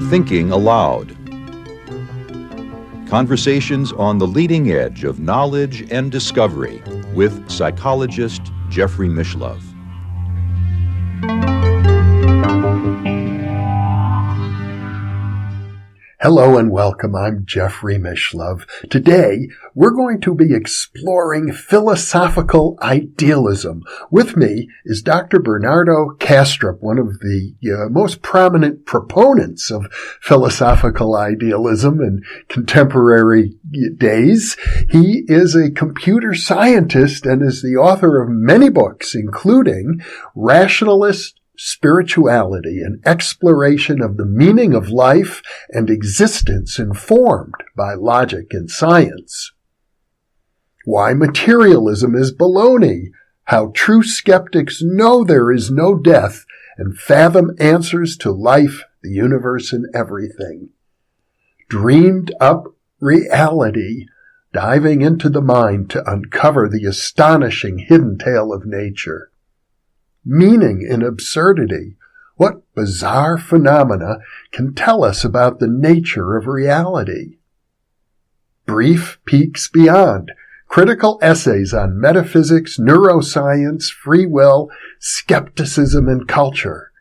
Thinking Aloud. Conversations on the leading edge of knowledge and discovery with psychologist Jeffrey Mishlove. Hello and welcome. I'm Jeffrey Mishlove. Today, we're going to be exploring philosophical idealism. With me is Dr. Bernardo Kastrup, one of the most prominent proponents of philosophical idealism in contemporary days. He is a computer scientist and is the author of many books, including Rationalist Spirituality, an exploration of the meaning of life and existence informed by logic and science. Why Materialism is Baloney, how true skeptics know there is no death and fathom answers to life, the universe, and everything. Dreamed up reality, diving into the mind to uncover the astonishing hidden tale of nature. Meaning in absurdity. What bizarre phenomena can tell us about the nature of reality? Brief Peeks Beyond. Critical essays on metaphysics, neuroscience, free will, skepticism, and culture.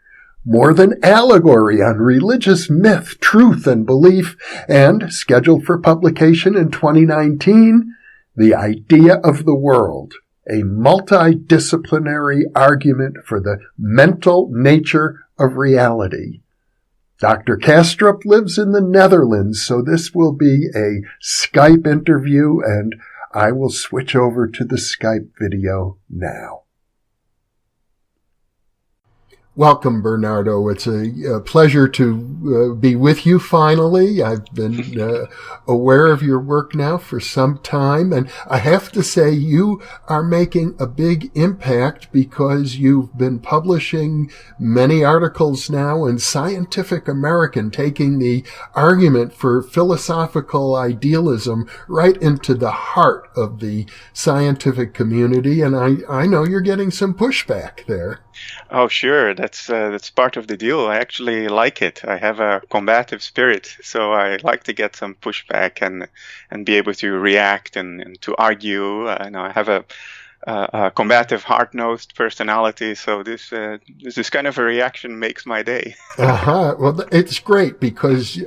More Than Allegory on religious myth, truth, and belief. And, scheduled for publication in 2019, The Idea of the World. A multidisciplinary argument for the mental nature of reality. Dr. Kastrup lives in the Netherlands, so this will be a Skype interview, and I will switch over to the Skype video now. Welcome, Bernardo. It's a pleasure to be with you finally. I've been aware of your work now for some time, and I have to say you are making a big impact because you've been publishing many articles now in Scientific American, taking the argument for philosophical idealism right into the heart of the scientific community, and I know you're getting some pushback there. Oh, sure. That's part of the deal. I actually like it. I have a combative spirit, so I like to get some pushback and be able to react and to argue. I have a combative, hard-nosed personality, so this kind of a reaction makes my day. Well, it's great because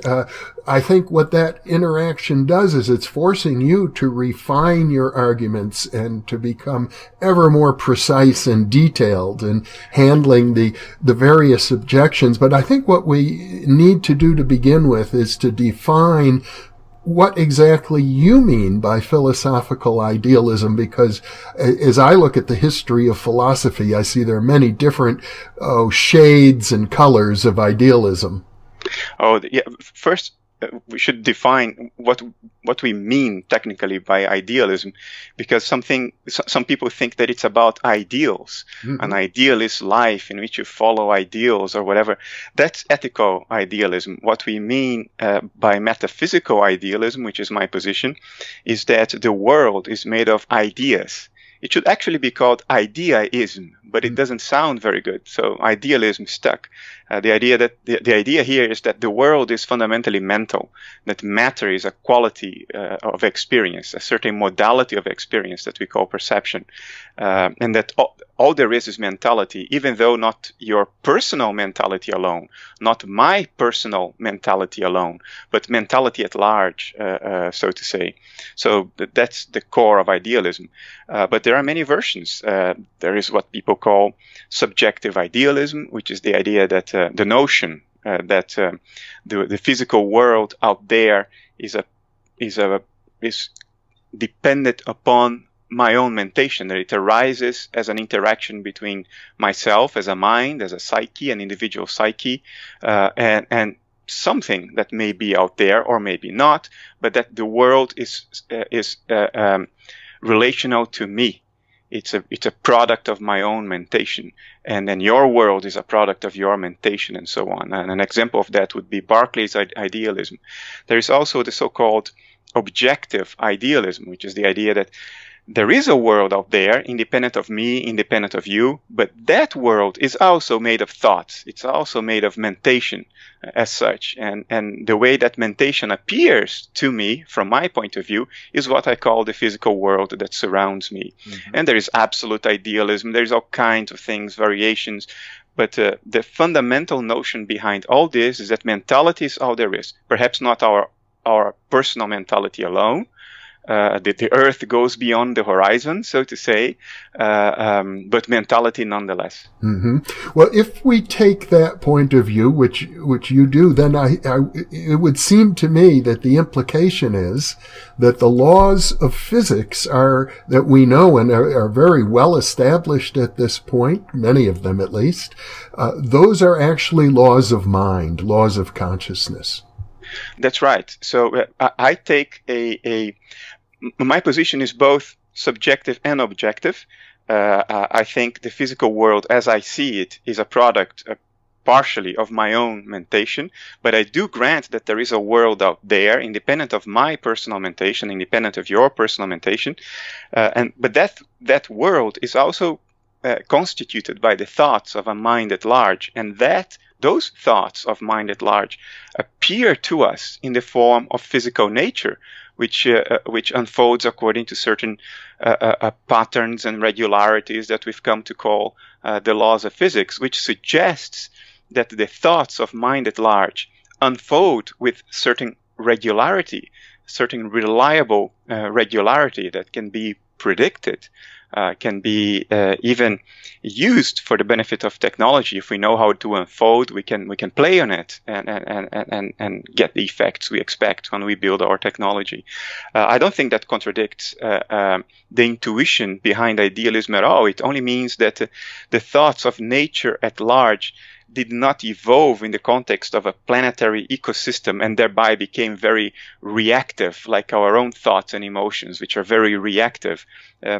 I think what that interaction does is it's forcing you to refine your arguments and to become ever more precise and detailed in handling the various objections. But I think what we need to do to begin with is to define what exactly you mean by philosophical idealism, because as I look at the history of philosophy, I see there are many different shades and colors of idealism. Oh, yeah. First, we should define what we mean technically by idealism, because some people think that it's about ideals. Mm-hmm. An idealist life in which you follow ideals or whatever. That's ethical idealism. What we mean by metaphysical idealism, which is my position, is that the world is made of ideas. It should actually be called ideaism, but it doesn't sound very good. So idealism stuck. The idea here is that the world is fundamentally mental, that matter is a quality of experience, a certain modality of experience that we call perception, and that all there is mentality, even though not your personal mentality alone, not my personal mentality alone, but mentality at large, so to say. So that's the core of idealism. But there are many versions. There is what people call subjective idealism, which is the idea that the notion that the physical world out there is dependent upon my own mentation, that it arises as an interaction between myself as a mind, as a psyche, an individual psyche, and something that may be out there or maybe not, but that the world is relational to me. It's a product of my own mentation, and then your world is a product of your mentation, and so on. And an example of that would be Berkeley's idealism. There is also the so-called objective idealism, which is the idea that there is a world out there, independent of me, independent of you, but that world is also made of thoughts. It's also made of mentation as such. And the way that mentation appears to me, from my point of view, is what I call the physical world that surrounds me. Mm-hmm. And there is absolute idealism. There's all kinds of things, variations. But the fundamental notion behind all this is that mentality is all there is. Perhaps not our personal mentality alone. The earth goes beyond the horizon, so to say, but mentality nonetheless. Mm-hmm. Well, if we take that point of view, which you do, then it would seem to me that the implication is that the laws of physics that we know and are very well established at this point, many of them at least, those are actually laws of mind, laws of consciousness. That's right. So I take my position is both subjective and objective. I think the physical world, as I see it, is a product partially of my own mentation, but I do grant that there is a world out there, independent of my personal mentation, independent of your personal mentation, but that world is also constituted by the thoughts of a mind at large, and those thoughts of mind at large appear to us in the form of physical nature, which unfolds according to certain patterns and regularities that we've come to call the laws of physics, which suggests that the thoughts of mind at large unfold with certain regularity, certain reliable regularity that can be predicted, can be even used for the benefit of technology. If we know how to unfold, we can play on it and get the effects we expect when we build our technology. I don't think that contradicts the intuition behind idealism at all. It only means that the thoughts of nature at large did not evolve in the context of a planetary ecosystem and thereby became very reactive, like our own thoughts and emotions, which are very reactive.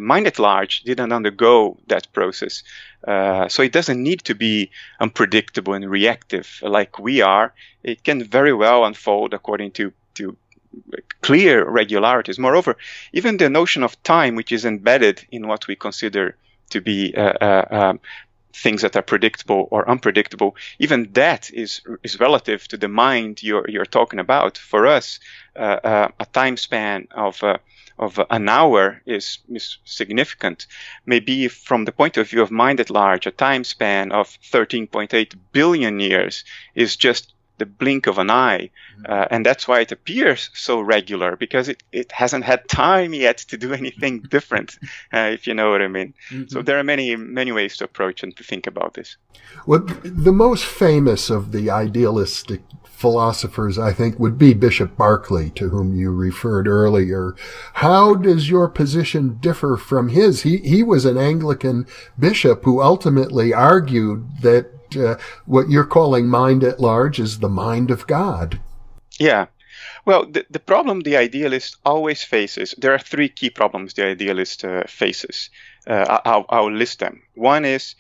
Mind at large didn't undergo that process. So it doesn't need to be unpredictable and reactive like we are. It can very well unfold according to clear regularities. Moreover, even the notion of time, which is embedded in what we consider to be things that are predictable or unpredictable, even that is relative to the mind you're talking about. For us, a time span of an hour is significant. Maybe from the point of view of mind at large, a time span of 13.8 billion years is just the blink of an eye. And that's why it appears so regular, because it hasn't had time yet to do anything different, if you know what I mean. Mm-hmm. So there are many, many ways to approach and to think about this. Well, the most famous of the idealistic philosophers, I think, would be Bishop Berkeley, to whom you referred earlier. How does your position differ from his? He was an Anglican bishop who ultimately argued that what you're calling mind at large is the mind of God. Yeah. Well, the problem the idealist always faces, there are three key problems the idealist faces. I'll list them. One is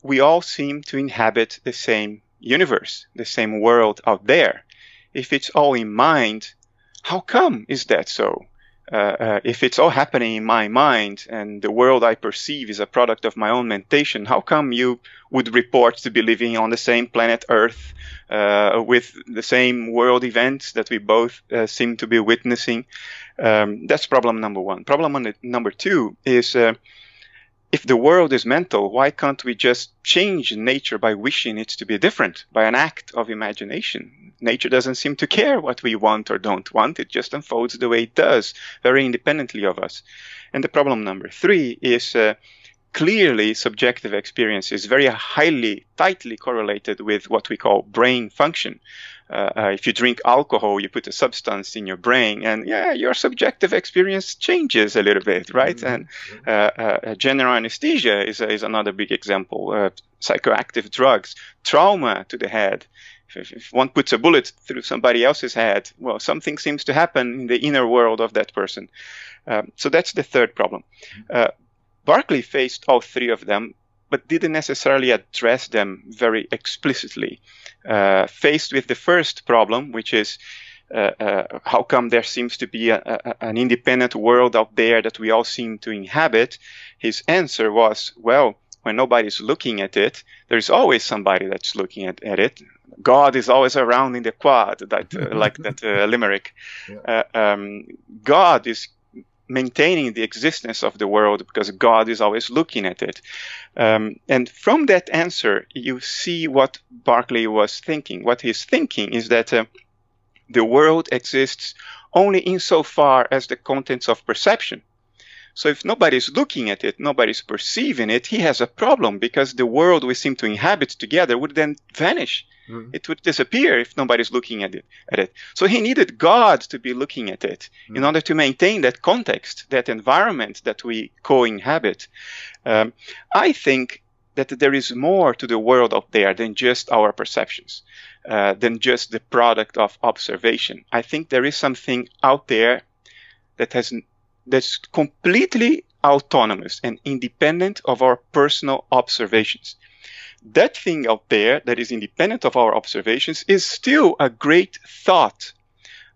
we all seem to inhabit the same universe, the same world out there. If it's all in mind, how come is that so? If it's all happening in my mind and the world I perceive is a product of my own mentation, how come you would report to be living on the same planet Earth with the same world events that we both seem to be witnessing? That's problem number one. Problem number two is if the world is mental, why can't we just change nature by wishing it to be different, by an act of imagination? Nature doesn't seem to care what we want or don't want. It just unfolds the way it does, very independently of us. And the problem number three is clearly subjective experience is very tightly correlated with what we call brain function. If you drink alcohol, you put a substance in your brain, and your subjective experience changes a little bit, right? Mm-hmm. And general anesthesia is another big example. Psychoactive drugs, trauma to the head. If one puts a bullet through somebody else's head, well, something seems to happen in the inner world of that person. So that's the third problem. Berkeley faced all three of them, but didn't necessarily address them very explicitly. Faced with the first problem, which is how come there seems to be an independent world out there that we all seem to inhabit? His answer was, well, when nobody's looking at it, there's always somebody that's looking at it. God is always around in the quad, like that limerick. Yeah. God is maintaining the existence of the world because God is always looking at it. And from that answer, you see what Berkeley was thinking. What he's thinking is that the world exists only insofar as the contents of perception. So if nobody's looking at it, nobody's perceiving it, he has a problem, because the world we seem to inhabit together would then vanish. Mm-hmm. It would disappear if nobody's looking at it. So he needed God to be looking at it in order to maintain that context, that environment that we co-inhabit. I think that there is more to the world out there than just our perceptions, than just the product of observation. I think there is something out there that's completely autonomous and independent of our personal observations. That thing out there that is independent of our observations is still a great thought,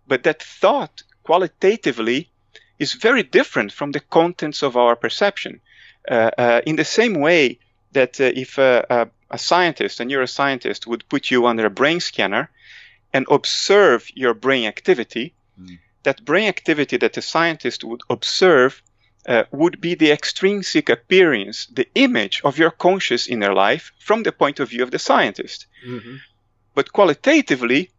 but that thought qualitatively is very different from the contents of our perception. In the same way that if a scientist, a neuroscientist, would put you under a brain scanner and observe your brain activity, that brain activity that a scientist would observe would be the extrinsic appearance, the image of your conscious inner life from the point of view of the scientist. Mm-hmm. But qualitatively,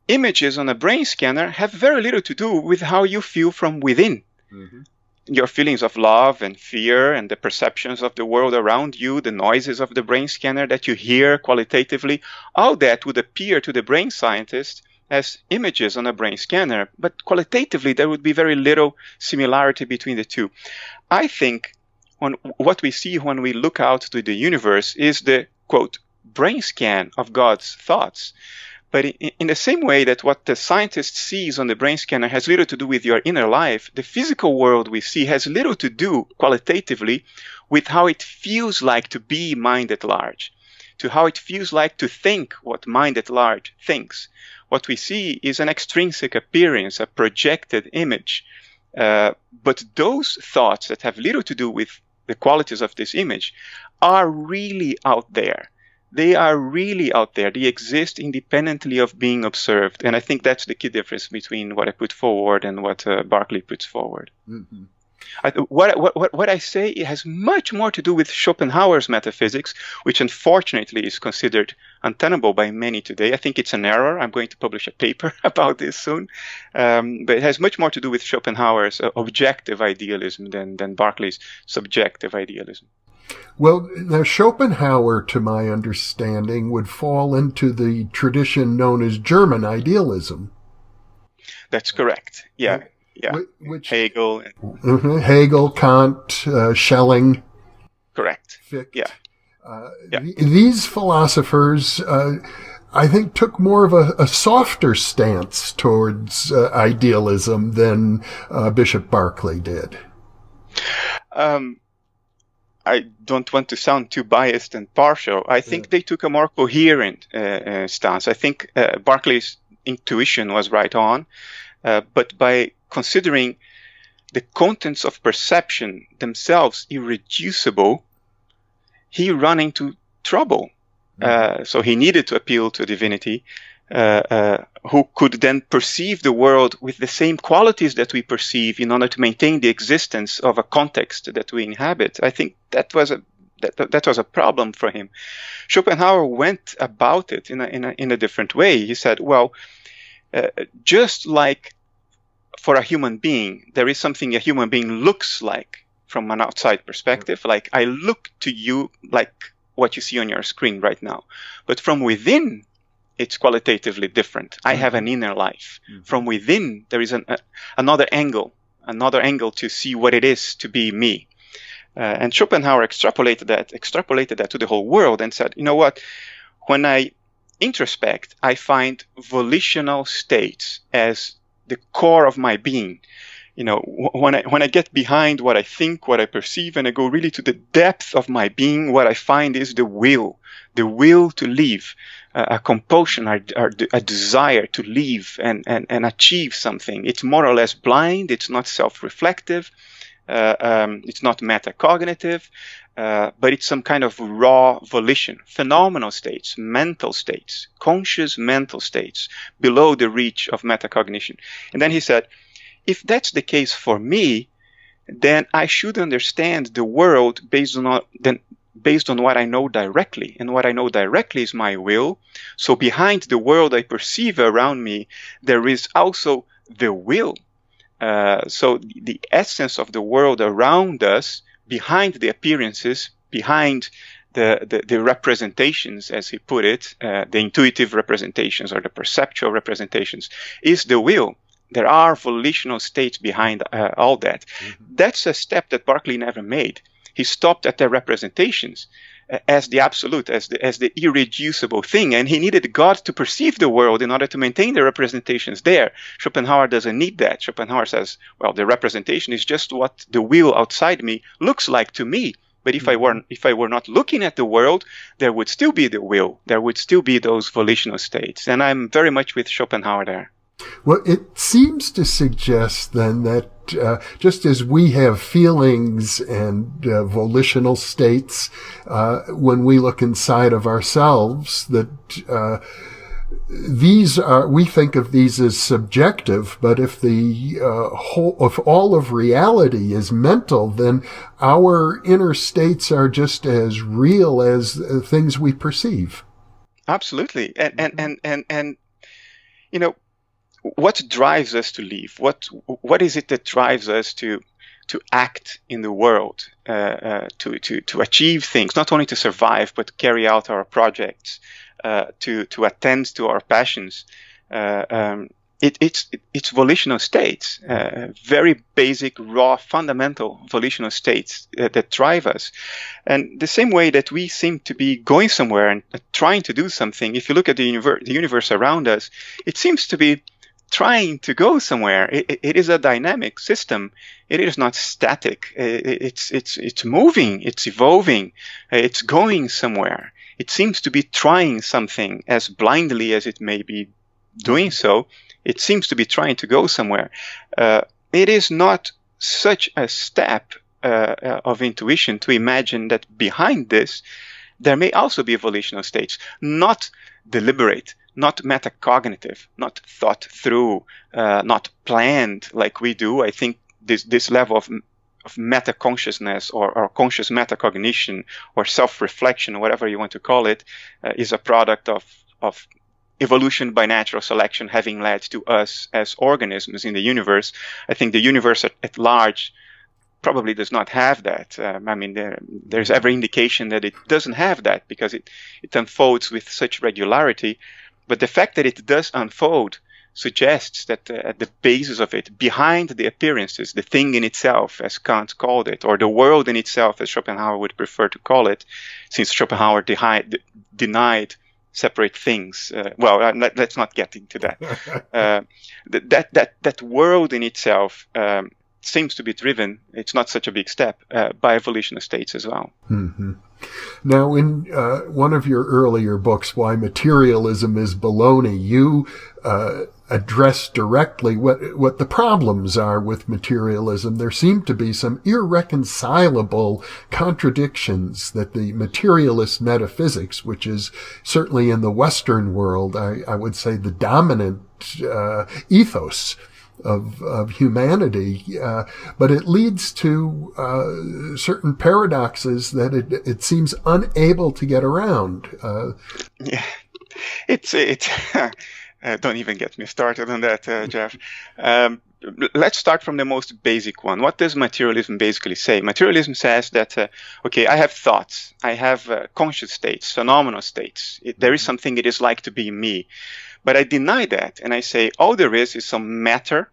images on a brain scanner have very little to do with how you feel from within. Mm-hmm. Your feelings of love and fear and the perceptions of the world around you, the noises of the brain scanner that you hear qualitatively, all that would appear to the brain scientist as images on a brain scanner, but qualitatively there would be very little similarity between the two. I think what we see when we look out to the universe is the, quote, brain scan of God's thoughts. But in the same way that what the scientist sees on the brain scanner has little to do with your inner life, the physical world we see has little to do qualitatively with how it feels like to be mind at large, to how it feels like to think what mind at large thinks. What we see is an extrinsic appearance, a projected image. But those thoughts that have little to do with the qualities of this image are really out there. They are really out there. They exist independently of being observed. And I think that's the key difference between what I put forward and what Berkeley puts forward. Mm-hmm. What I say, it has much more to do with Schopenhauer's metaphysics, which unfortunately is considered untenable by many today. I think it's an error. I'm going to publish a paper about this soon. But it has much more to do with Schopenhauer's objective idealism than Berkeley's subjective idealism. Well, now Schopenhauer, to my understanding, would fall into the tradition known as German idealism. That's correct. Yeah. Yeah, which Hegel. Hegel, Kant, Schelling. Correct. Fichte. Yeah. These philosophers, I think, took more of a softer stance towards idealism than Bishop Berkeley did. I don't want to sound too biased and partial. I think they took a more coherent stance. I think Berkeley's intuition was right on, but by considering the contents of perception themselves irreducible, he ran into trouble. So he needed to appeal to divinity, who could then perceive the world with the same qualities that we perceive in order to maintain the existence of a context that we inhabit. I think that was a problem for him. Schopenhauer went about it in a different way. He said, well, just like for a human being, there is something a human being looks like from an outside perspective. Like I look to you like what you see on your screen right now. But from within, it's qualitatively different. I have an inner life. From within, there is another angle to see what it is to be me. And Schopenhauer extrapolated that to the whole world and said, you know what? When I introspect, I find volitional states as the core of my being. You know, when I get behind what I think, what I perceive, and I go really to the depth of my being, what I find is the will, the will to live, a compulsion, a desire to live and achieve something. It's more or less blind. It's not self-reflective. It's not metacognitive, but it's some kind of raw volition, phenomenal states, mental states, conscious mental states below the reach of metacognition. And then he said, if that's the case for me, then I should understand the world based on what I know directly. And what I know directly is my will. So behind the world I perceive around me, there is also the will. So the essence of the world around us, behind the appearances, behind the representations, as he put it, the intuitive representations or the perceptual representations, is the will. There are volitional states behind all that. Mm-hmm. That's a step that Berkeley never made. He stopped at the representations as the absolute, as the irreducible thing, and he needed God to perceive the world in order to maintain the representations there. Schopenhauer doesn't need that. Schopenhauer says, well, the representation is just what the will outside me looks like to me. But if I were not looking at the world, there would still be the will. There would still be those volitional states. And I'm very much with Schopenhauer there. Well, it seems to suggest then that just as we have feelings and volitional states when we look inside of ourselves, that we think of these as subjective, but if if all of reality is mental, then our inner states are just as real as things we perceive. Absolutely, and you know, what drives us to live? What is it that drives us to act in the world, to achieve things, not only to survive but to carry out our projects, to attend to our passions? It's volitional states, very basic, raw, fundamental volitional states that drive us. And the same way that we seem to be going somewhere and trying to do something, if you look at the universe around us, it seems to be trying to go somewhere. It is a dynamic system. It is not static. It's moving. It's evolving. It's going somewhere. It seems to be trying something, as blindly as it may be doing so. It seems to be trying to go somewhere. It is not such a step of intuition to imagine that behind this, there may also be volitional states, not deliberate, not metacognitive, not thought through, not planned like we do. I think this level of meta-consciousness or conscious metacognition or self-reflection, whatever you want to call it, is a product of evolution by natural selection having led to us as organisms in the universe. I think the universe at large probably does not have that. There's every indication that it doesn't have that because it unfolds with such regularity. But the fact that it does unfold suggests that at the basis of it, behind the appearances, the thing in itself, as Kant called it, or the world in itself, as Schopenhauer would prefer to call it, since Schopenhauer denied separate things. Let's not get into that. That world in itself seems to be driven, it's not such a big step, by volitional states as well. Mm-hmm. Now, in one of your earlier books, Why Materialism is Baloney, you address directly what the problems are with materialism. There seem to be some irreconcilable contradictions that the materialist metaphysics, which is certainly in the Western world, I would say the dominant ethos of humanity, but it leads to certain paradoxes that it seems unable to get around. Yeah, it's don't even get me started on that, Jeff. Let's start from the most basic one. What does materialism basically say? Materialism says that, I have thoughts, I have conscious states, phenomenal states. There is something it is like to be me. But I deny that, and I say all there is some matter,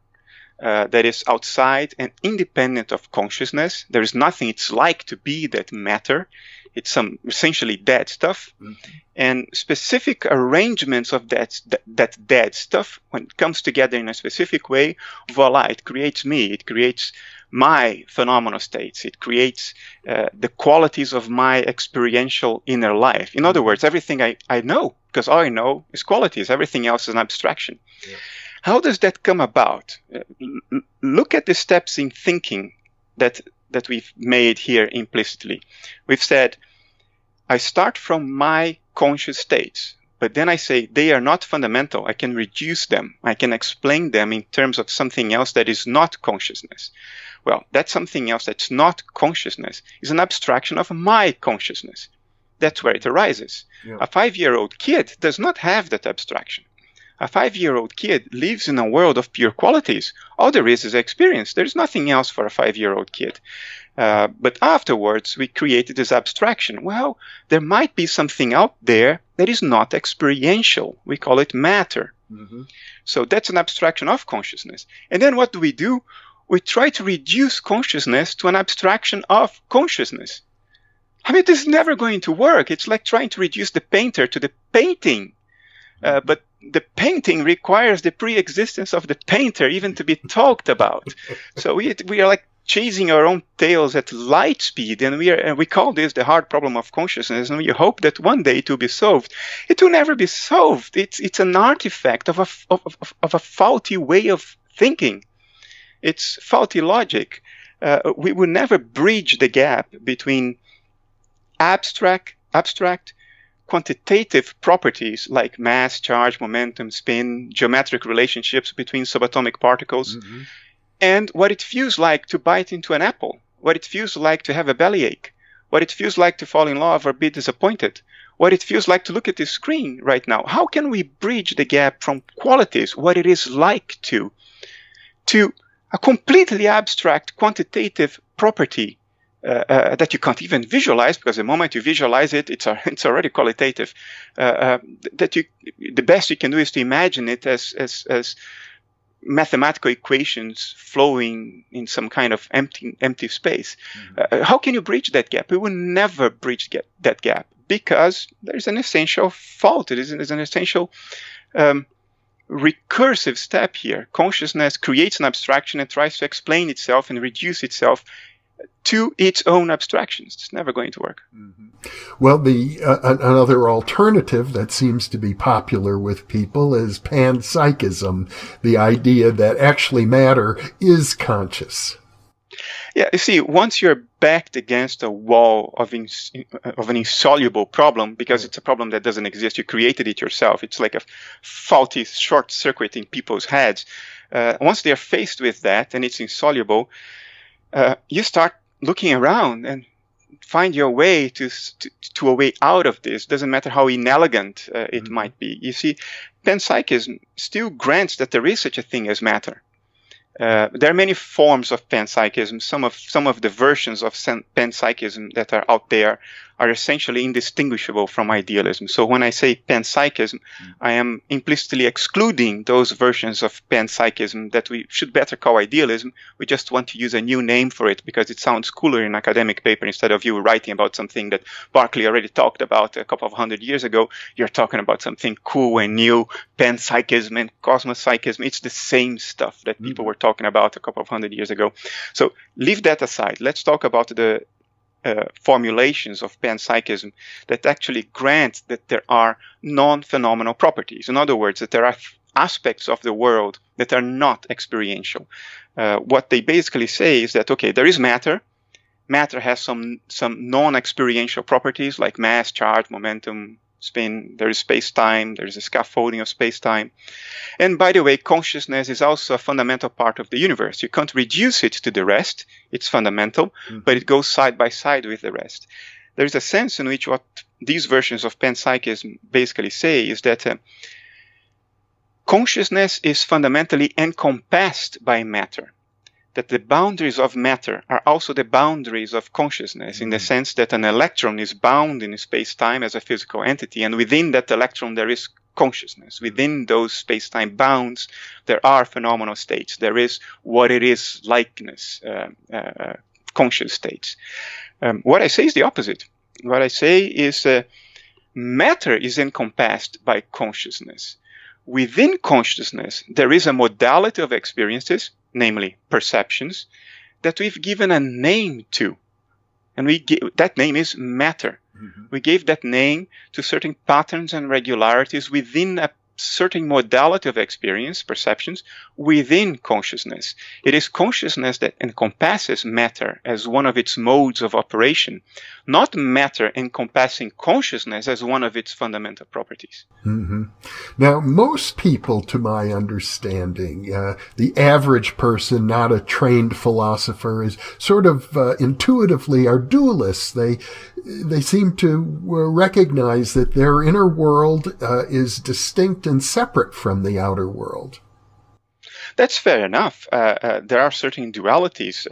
that is outside and independent of consciousness. There is nothing it's like to be that matter. It's some essentially dead stuff. Mm-hmm. And specific arrangements of that dead stuff, when it comes together in a specific way, voila, it creates me. It creates my phenomenal states. It creates the qualities of my experiential inner life. In other words, everything I know, because all I know is qualities. Everything else is an abstraction. Yeah. How does that come about? Look at the steps in thinking that we've made here implicitly. We've said, I start from my conscious states, but then I say they are not fundamental. I can reduce them. I can explain them in terms of something else that is not consciousness. Well, that something else that's not consciousness is an abstraction of my consciousness. That's where it arises. Yeah. A 5-year-old kid does not have that abstraction. A 5-year-old kid lives in a world of pure qualities. All there is experience. There's nothing else for a 5-year-old kid. But afterwards, we created this abstraction. Well, there might be something out there that is not experiential. We call it matter. Mm-hmm. So that's an abstraction of consciousness. And then what do? We try to reduce consciousness to an abstraction of consciousness. I mean, this is never going to work. It's like trying to reduce the painter to the painting. But the painting requires the pre-existence of the painter even to be talked about. So we are like chasing our own tails at light speed, and we call this the hard problem of consciousness, and we hope that one day it will be solved. It will never be solved. It's an artifact of a faulty way of thinking. It's faulty logic. We will never bridge the gap between abstract quantitative properties like mass, charge, momentum, spin, geometric relationships between subatomic particles, mm-hmm. and what it feels like to bite into an apple, what it feels like to have a bellyache, what it feels like to fall in love or be disappointed, what it feels like to look at this screen right now. How can we bridge the gap from qualities, what it is like to a completely abstract quantitative property that you can't even visualize, because the moment you visualize it, it's already qualitative. The best you can do is to imagine it as mathematical equations flowing in some kind of empty space. Mm-hmm. How can you bridge that gap? We will never bridge that gap because there is an essential fault. It is an essential recursive step here. Consciousness creates an abstraction and tries to explain itself and reduce itself to its own abstractions. It's never going to work. Mm-hmm. Well, another alternative that seems to be popular with people is panpsychism, the idea that actually matter is conscious. Yeah, you see, once you're backed against a wall of an insoluble problem, because it's a problem that doesn't exist, you created it yourself. It's like a faulty short circuit in people's heads. Once they're faced with that and it's insoluble, you start looking around and find your way to a way out of this. Doesn't matter how inelegant it mm-hmm. might be. You see, panpsychism still grants that there is such a thing as matter. There are many forms of panpsychism. Some of the versions of panpsychism that are out there are essentially indistinguishable from idealism. So when I say panpsychism, I am implicitly excluding those versions of panpsychism that we should better call idealism. We just want to use a new name for it because it sounds cooler in an academic paper. Instead of you writing about something that Berkeley already talked about a couple of 100 years ago, you're talking about something cool and new, panpsychism and cosmopsychism. It's the same stuff that people were talking about a couple of 100 years ago. So leave that aside. Let's talk about the formulations of panpsychism that actually grant that there are non-phenomenal properties. In other words, that there are aspects of the world that are not experiential. What they basically say is that, okay, there is matter. Matter has some non-experiential properties like mass, charge, momentum, spin. There is space-time. There is a scaffolding of space-time. And by the way, consciousness is also a fundamental part of the universe. You can't reduce it to the rest. It's fundamental, but it goes side by side with the rest. There is a sense in which what these versions of panpsychism basically say is that consciousness is fundamentally encompassed by matter. That the boundaries of matter are also the boundaries of consciousness, in the sense that an electron is bound in space-time as a physical entity, and within that electron there is consciousness. Within those space-time bounds, there are phenomenal states. There is what it is likeness, conscious states. What I say is the opposite. What I say is matter is encompassed by consciousness. Within consciousness, there is a modality of experiences, namely perceptions, that we've given a name to. And that name is matter. Mm-hmm. We gave that name to certain patterns and regularities within a certain modality of experience, perceptions, within consciousness. It is consciousness that encompasses matter as one of its modes of operation, not matter encompassing consciousness as one of its fundamental properties. Mm-hmm. Now, most people, to my understanding, the average person, not a trained philosopher, is sort of intuitively are dualists. They seem to recognize that their inner world is distinct and separate from the outer world. That's fair enough. There are certain dualities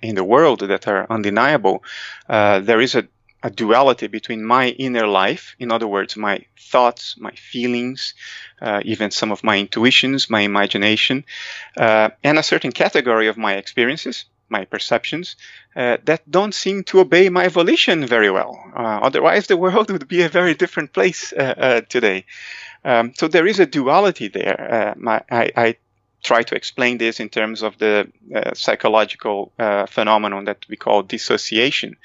in the world that are undeniable. There is a duality between my inner life, in other words, my thoughts, my feelings, even some of my intuitions, my imagination, and a certain category of my experiences, my perceptions, that don't seem to obey my volition very well. Otherwise, the world would be a very different place today. So there is a duality there. I try to explain this in terms of the psychological phenomenon that we call dissociation.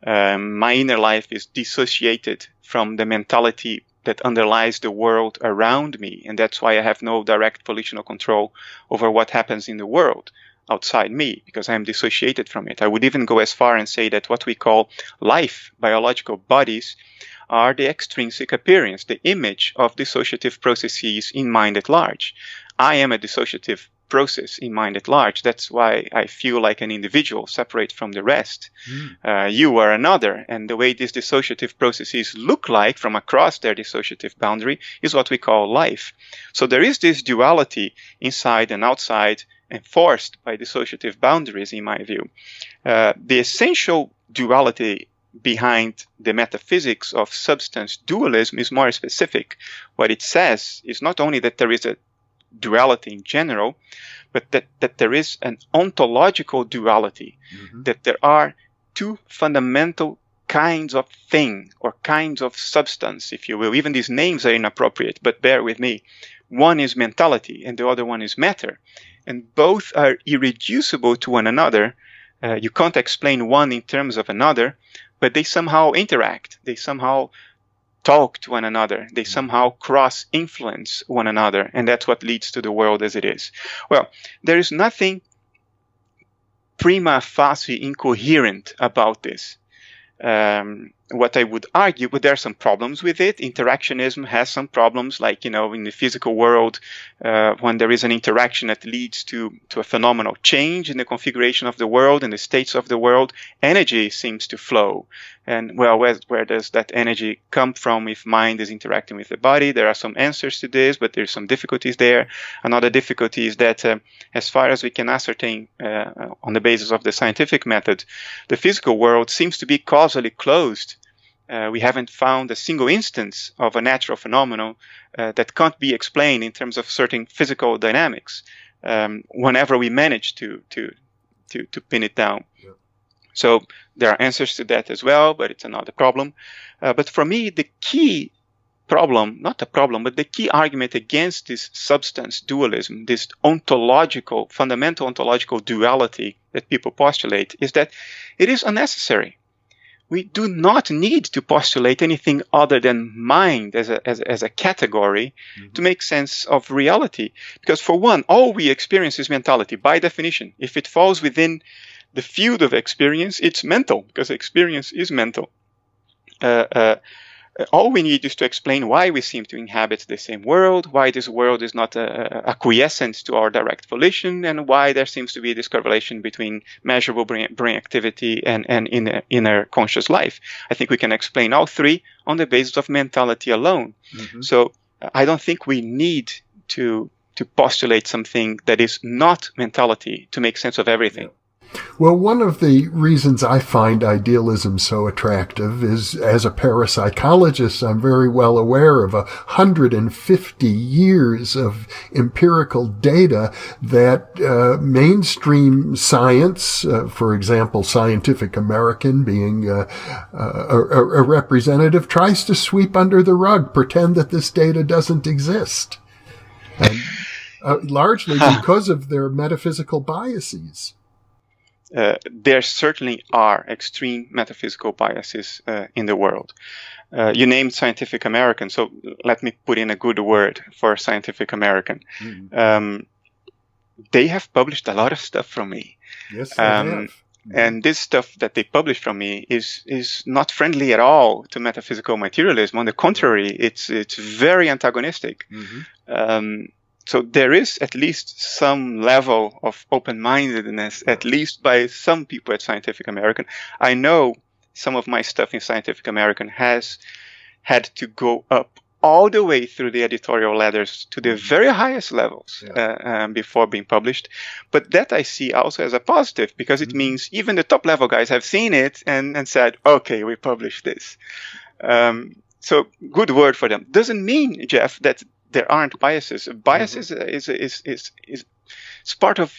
My inner life is dissociated from the mentality that underlies the world around me, and that's why I have no direct volitional control over what happens in the world outside me, because I am dissociated from it. I would even go as far and say that what we call life, biological bodies, are the extrinsic appearance, the image of dissociative processes in mind at large. I am a dissociative process in mind at large. That's why I feel like an individual separate from the rest. You are another, and the way these dissociative processes look like from across their dissociative boundary is what we call life. So there is this duality inside and outside, enforced by dissociative boundaries, in my view. The essential duality behind the metaphysics of substance dualism is more specific. What it says is not only that there is a duality in general, but that there is an ontological duality, that there are two fundamental kinds of thing or kinds of substance, if you will. Even these names are inappropriate, but bear with me. One is mentality and the other one is matter. And both are irreducible to one another. You can't explain one in terms of another, but they somehow interact. They somehow talk to one another. They somehow cross-influence one another. And that's what leads to the world as it is. Well, there is nothing prima facie incoherent about this. What I would argue, but there are some problems with it. Interactionism has some problems, like, in the physical world, when there is an interaction that leads to a phenomenal change in the configuration of the world and the states of the world, energy seems to flow. And, well, where does that energy come from if mind is interacting with the body? There are some answers to this, but there's some difficulties there. Another difficulty is that, as far as we can ascertain on the basis of the scientific method, the physical world seems to be causally closed. We haven't found a single instance of a natural phenomenon that can't be explained in terms of certain physical dynamics. Whenever we manage to pin it down. Yeah. So there are answers to that as well, but it's another problem. But for me, the key problem, not a problem, but the key argument against this substance dualism, this fundamental ontological duality that people postulate, is that it is unnecessary. We do not need to postulate anything other than mind as a category to make sense of reality. Because for one, all we experience is mentality by definition. If it falls within the field of experience, it's mental, because experience is mental. All we need is to explain why we seem to inhabit the same world, why this world is not acquiescent to our direct volition, and why there seems to be this correlation between measurable brain activity and inner conscious life. I think we can explain all three on the basis of mentality alone. So I don't think we need to postulate something that is not mentality to make sense of everything. Well, one of the reasons I find idealism so attractive is, as a parapsychologist, I'm very well aware of 150 years of empirical data that mainstream science, for example, Scientific American being a representative, tries to sweep under the rug, pretend that this data doesn't exist, and, largely because of their metaphysical biases. There certainly are extreme metaphysical biases in the world. You named Scientific American, so let me put in a good word for Scientific American. Mm-hmm. They have published a lot of stuff from me. Yes, they have. Mm-hmm. And this stuff that they publish from me is not friendly at all to metaphysical materialism. On the contrary, it's very antagonistic. Mm-hmm. So there is at least some level of open-mindedness, at least by some people at Scientific American. I know some of my stuff in Scientific American has had to go up all the way through the editorial ladders to the very highest levels before being published. But that I see also as a positive, because it means even the top-level guys have seen it and said, okay, we published this. So good word for them. Doesn't mean, Jeff, that there aren't biases. Biases is part of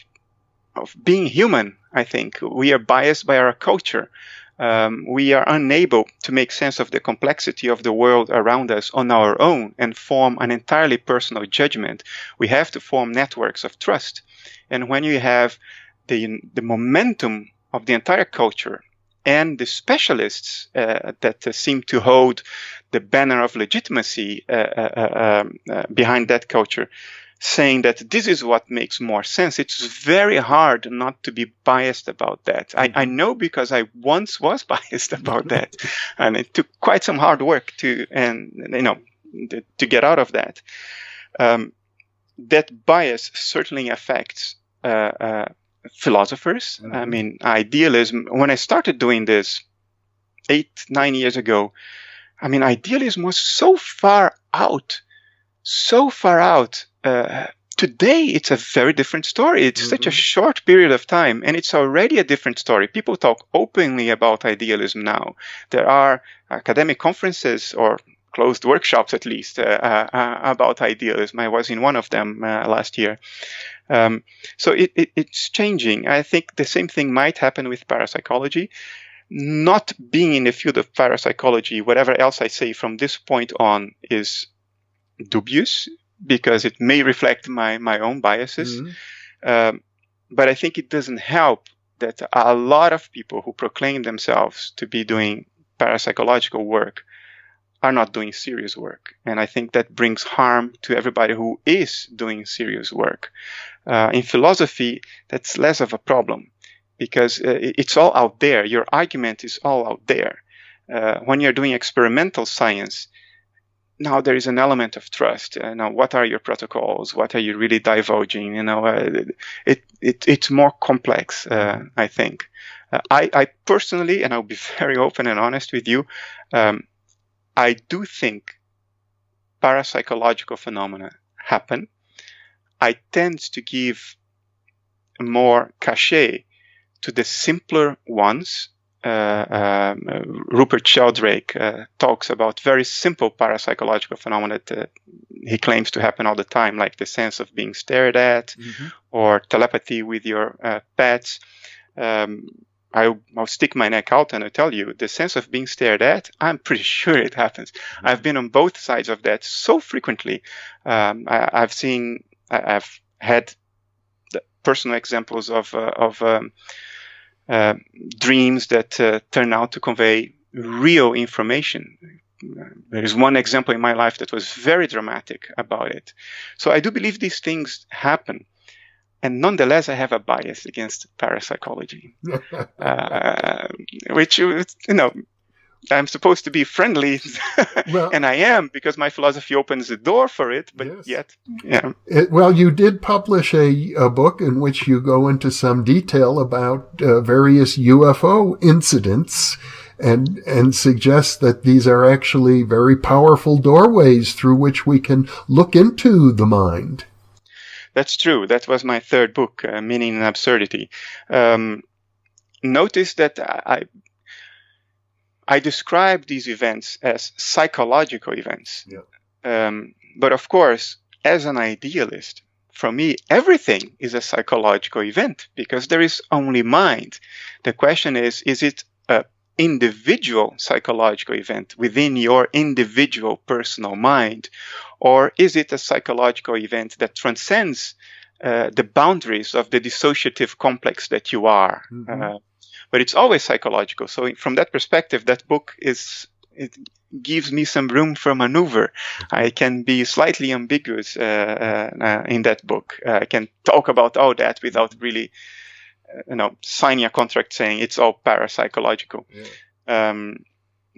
being human, I think. We are biased by our culture. We are unable to make sense of the complexity of the world around us on our own and form an entirely personal judgment. We have to form networks of trust. And when you have the momentum of the entire culture and the specialists that seem to hold the banner of legitimacy behind that culture, saying that this is what makes more sense, it's very hard not to be biased about that. I know, because I once was biased about that, and it took quite some hard work to get out of that. That bias certainly affects philosophers. I mean, idealism. When I started doing this 8-9 years ago, I mean, idealism was so far out. Today, it's a very different story. It's such a short period of time, and it's already a different story. People talk openly about idealism now. There are academic conferences, or closed workshops at least, about idealism. I was in one of them last year. So it's changing. I think the same thing might happen with parapsychology. Not being in the field of parapsychology, whatever else I say from this point on is dubious, because it may reflect my own biases. But I think it doesn't help that a lot of people who proclaim themselves to be doing parapsychological work are not doing serious work. And I think that brings harm to everybody who is doing serious work. In philosophy, that's less of a problem, because it's all out there. Your argument is all out there. When you're doing experimental science, now there is an element of trust. Now, what are your protocols? What are you really divulging? It's more complex, I think. I personally, and I'll be very open and honest with you, I do think parapsychological phenomena happen. I tend to give more cachet to the simpler ones. Rupert Sheldrake talks about very simple parapsychological phenomena that he claims to happen all the time, like the sense of being stared at, or telepathy with your pets. I'll stick my neck out and I'll tell you, the sense of being stared at, I'm pretty sure it happens. I've been on both sides of that so frequently. I've had the personal examples of dreams that turn out to convey real information. There is one example in my life that was very dramatic about it. So I do believe these things happen. And nonetheless, I have a bias against parapsychology, which, I'm supposed to be friendly, well, and I am, because my philosophy opens the door for it, but yet, yeah. Well, you did publish a book in which you go into some detail about various UFO incidents and suggest that these are actually very powerful doorways through which we can look into the mind. That's true. That was my third book, Meaning and Absurdity. notice that I describe these events as psychological events. Yeah. But of course, as an idealist, for me, everything is a psychological event because there is only mind. The question is it an individual psychological event within your individual personal mind, or is it a psychological event that transcends the boundaries of the dissociative complex that you are? Mm-hmm. But it's always psychological. So from that perspective, that book it gives me some room for maneuver. I can be slightly ambiguous in that book. I can talk about all that without really, signing a contract saying it's all parapsychological. Yeah.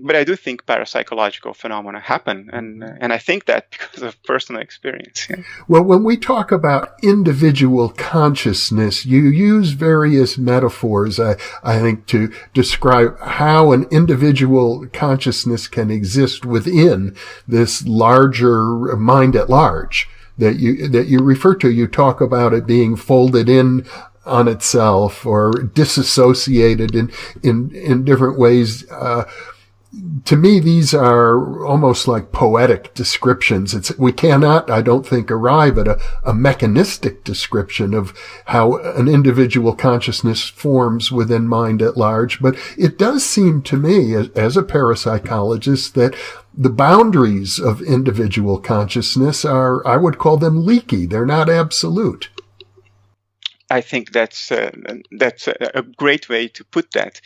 But I do think parapsychological phenomena happen, and I think that because of personal experience. Yeah. Well, when we talk about individual consciousness, you use various metaphors, I think, to describe how an individual consciousness can exist within this larger mind at large that you refer to. You talk about it being folded in on itself or disassociated in different ways. To me, these are almost like poetic descriptions. We cannot, I don't think, arrive at a mechanistic description of how an individual consciousness forms within mind at large. But it does seem to me, as a parapsychologist, that the boundaries of individual consciousness are, I would call them leaky. They're not absolute. I think that's a great way to put that.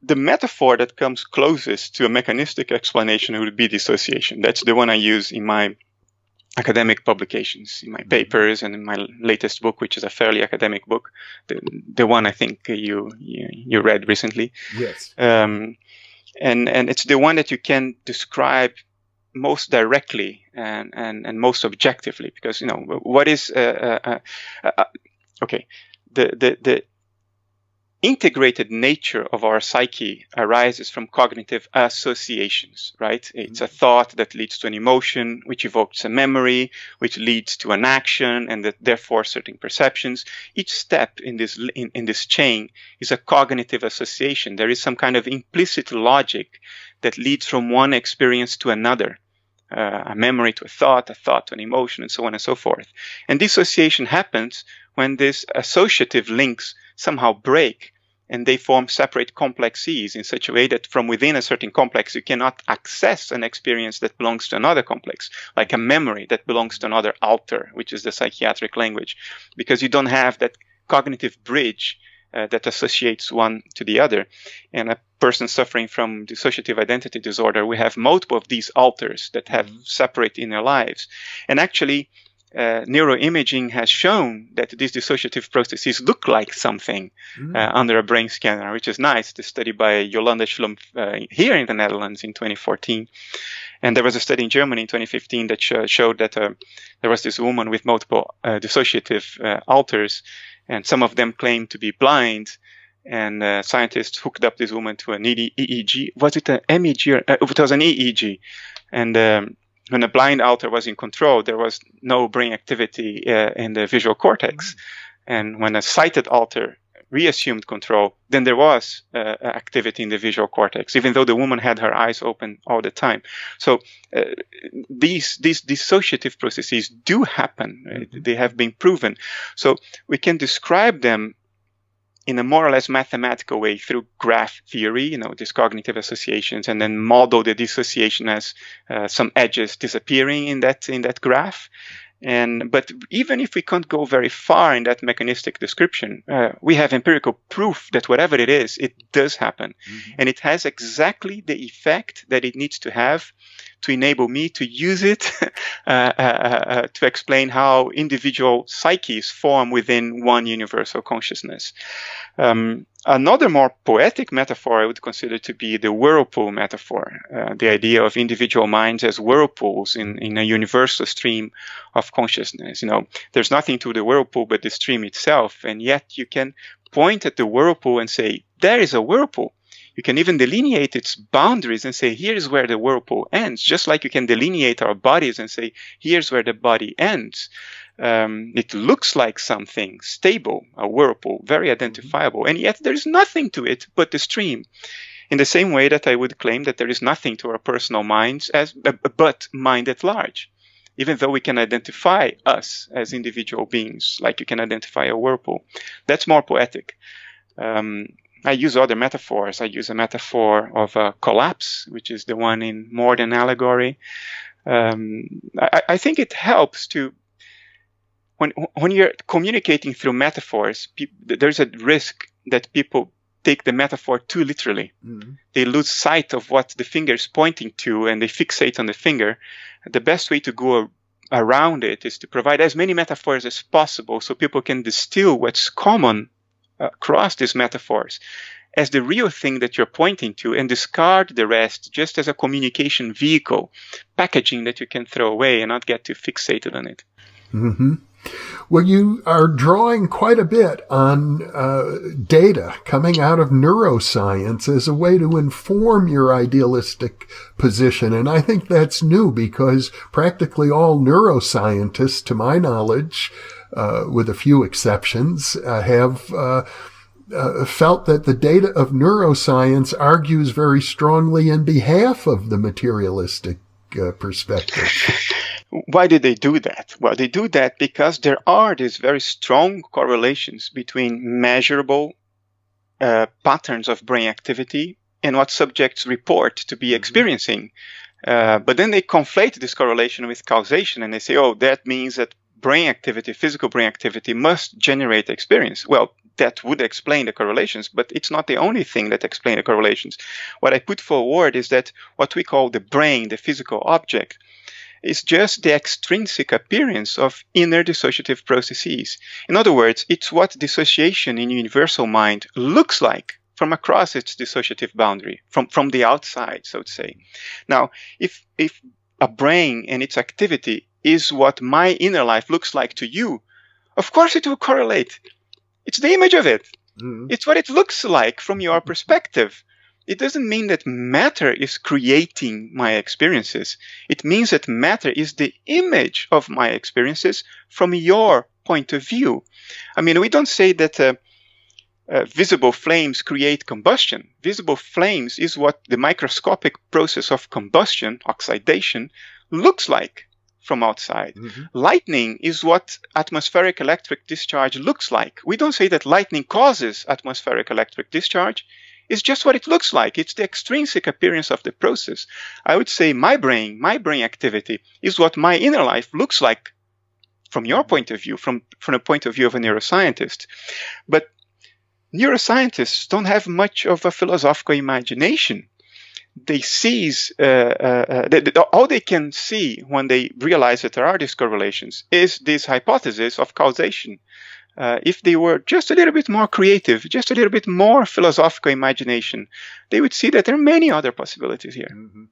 The metaphor that comes closest to a mechanistic explanation would be dissociation. That's the one I use in my academic publications, in my papers, and in my latest book, which is a fairly academic book, the one I think you read recently. Yes. And it's the one that you can describe most directly and most objectively, because what is okay, the integrated nature of our psyche arises from cognitive associations, right? It's a thought that leads to an emotion, which evokes a memory, which leads to an action, and therefore certain perceptions. Each step in this chain is a cognitive association. There is some kind of implicit logic that leads from one experience to another. A memory to a thought to an emotion, and so on and so forth. And dissociation happens when these associative links somehow break and they form separate complexes in such a way that from within a certain complex you cannot access an experience that belongs to another complex, like a memory that belongs to another alter, which is the psychiatric language, because you don't have that cognitive bridge that associates one to the other. And a person suffering from dissociative identity disorder, we have multiple of these alters that have separate inner lives. And actually, neuroimaging has shown that these dissociative processes look like something under a brain scanner, which is nice. The study by Jolanda Schlumpf here in the Netherlands in 2014. And there was a study in Germany in 2015 that showed that there was this woman with multiple dissociative alters, and some of them claimed to be blind. And scientists hooked up this woman to an EEG. Was it an MEG? It was an EEG. And when a blind alter was in control, there was no brain activity in the visual cortex. And when a sighted alter reassumed control, then there was activity in the visual cortex, even though the woman had her eyes open all the time. So these dissociative processes do happen. They have been proven. So we can describe them in a more or less mathematical way through graph theory, these cognitive associations, and then model the dissociation as some edges disappearing in that graph. But even if we can't go very far in that mechanistic description, we have empirical proof that whatever it is, it does happen. And it has exactly the effect that it needs to have to enable me to use it to explain how individual psyches form within one universal consciousness. Another more poetic metaphor I would consider to be the whirlpool metaphor, the idea of individual minds as whirlpools in a universal stream of consciousness. There's nothing to the whirlpool but the stream itself, and yet you can point at the whirlpool and say, there is a whirlpool. You can even delineate its boundaries and say, here's where the whirlpool ends, just like you can delineate our bodies and say, here's where the body ends. It looks like something stable, a whirlpool, very identifiable, and yet there is nothing to it but the stream. In the same way that I would claim that there is nothing to our personal minds but mind at large, even though we can identify us as individual beings, like you can identify a whirlpool. That's more poetic. I use other metaphors. I use a metaphor of a collapse, which is the one in Than Allegory. I think it helps to, when you're communicating through metaphors, there's a risk that people take the metaphor too literally. Mm-hmm. They lose sight of what the finger is pointing to, and they fixate on the finger. The best way to go around it is to provide as many metaphors as possible so people can distill what's common across these metaphors as the real thing that you're pointing to, and discard the rest just as a communication vehicle, packaging that you can throw away and not get too fixated on it. Mm-hmm. Well, you are drawing quite a bit on data coming out of neuroscience as a way to inform your idealistic position. And I think that's new because practically all neuroscientists, to my knowledge, with a few exceptions, have felt that the data of neuroscience argues very strongly in behalf of the materialistic perspective. Why did they do that? Well, they do that because there are these very strong correlations between measurable patterns of brain activity and what subjects report to be experiencing. But then they conflate this correlation with causation, and they say, oh, that means that brain activity, physical brain activity, must generate experience. Well, that would explain the correlations, but it's not the only thing that explains the correlations. What I put forward is that what we call the brain, the physical object, is just the extrinsic appearance of inner dissociative processes. In other words, it's what dissociation in universal mind looks like from across its dissociative boundary, from the outside, so to say. Now, if a brain and its activity is what my inner life looks like to you, of course it will correlate. It's the image of it. Mm-hmm. It's what it looks like from your perspective. It doesn't mean that matter is creating my experiences. It means that matter is the image of my experiences from your point of view. I mean, we don't say that visible flames create combustion. Visible flames is what the microscopic process of combustion, oxidation, looks like from outside. Mm-hmm. Lightning is what atmospheric electric discharge looks like. We don't say that lightning causes atmospheric electric discharge. It's just what it looks like. It's the extrinsic appearance of the process. I would say my brain activity is what my inner life looks like from your point of view, from the point of view of a neuroscientist. But neuroscientists don't have much of a philosophical imagination. They seize, all they can see when they realize that there are these correlations is this hypothesis of causation. If they were just a little bit more creative, just a little bit more philosophical imagination, they would see that there are many other possibilities here. Mm-hmm.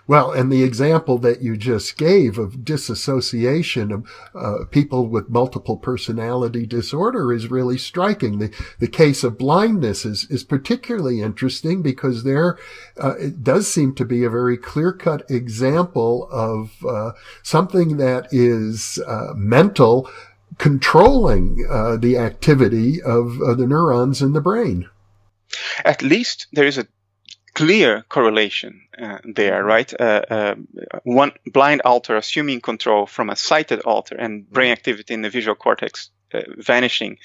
Well, and the example that you just gave of disassociation of people with multiple personality disorder is really striking. The case of blindness is particularly interesting because there it does seem to be a very clear-cut example of something that is mental, controlling the activity of the neurons in the brain. At least there is a clear correlation there, right? One blind alter assuming control from a sighted alter and brain activity in the visual cortex vanishing.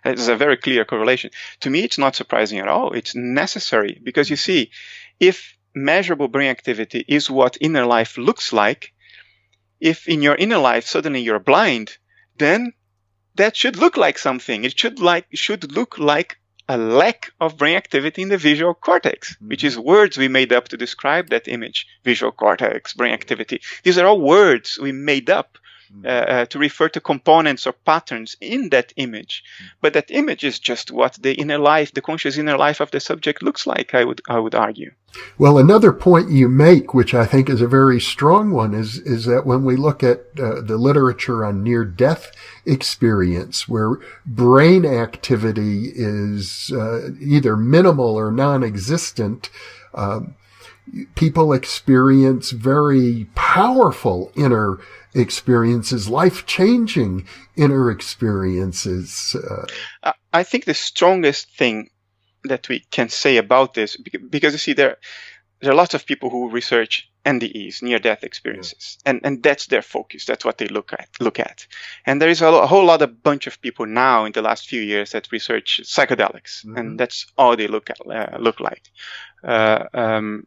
It's a very clear correlation. To me, it's not surprising at all. It's necessary because you see, if measurable brain activity is what inner life looks like, if in your inner life suddenly you're blind, then that should look like something. It should look like a lack of brain activity in the visual cortex, which is words we made up to describe that image. Visual cortex, brain activity. These are all words we made up to refer to components or patterns in that image. But that image is just what the inner life, the conscious inner life of the subject looks like, I would argue. Well, another point you make, which I think is a very strong one, is that when we look at the literature on near-death experience, where brain activity is either minimal or non-existent, people experience very powerful inner experiences, life-changing inner experiences. I think the strongest thing that we can say about this, because you see, there are lots of people who research NDEs, near-death experiences, and that's their focus. That's what they look at. And there is a whole lot of bunch of people now in the last few years that research psychedelics, and that's all they look like. And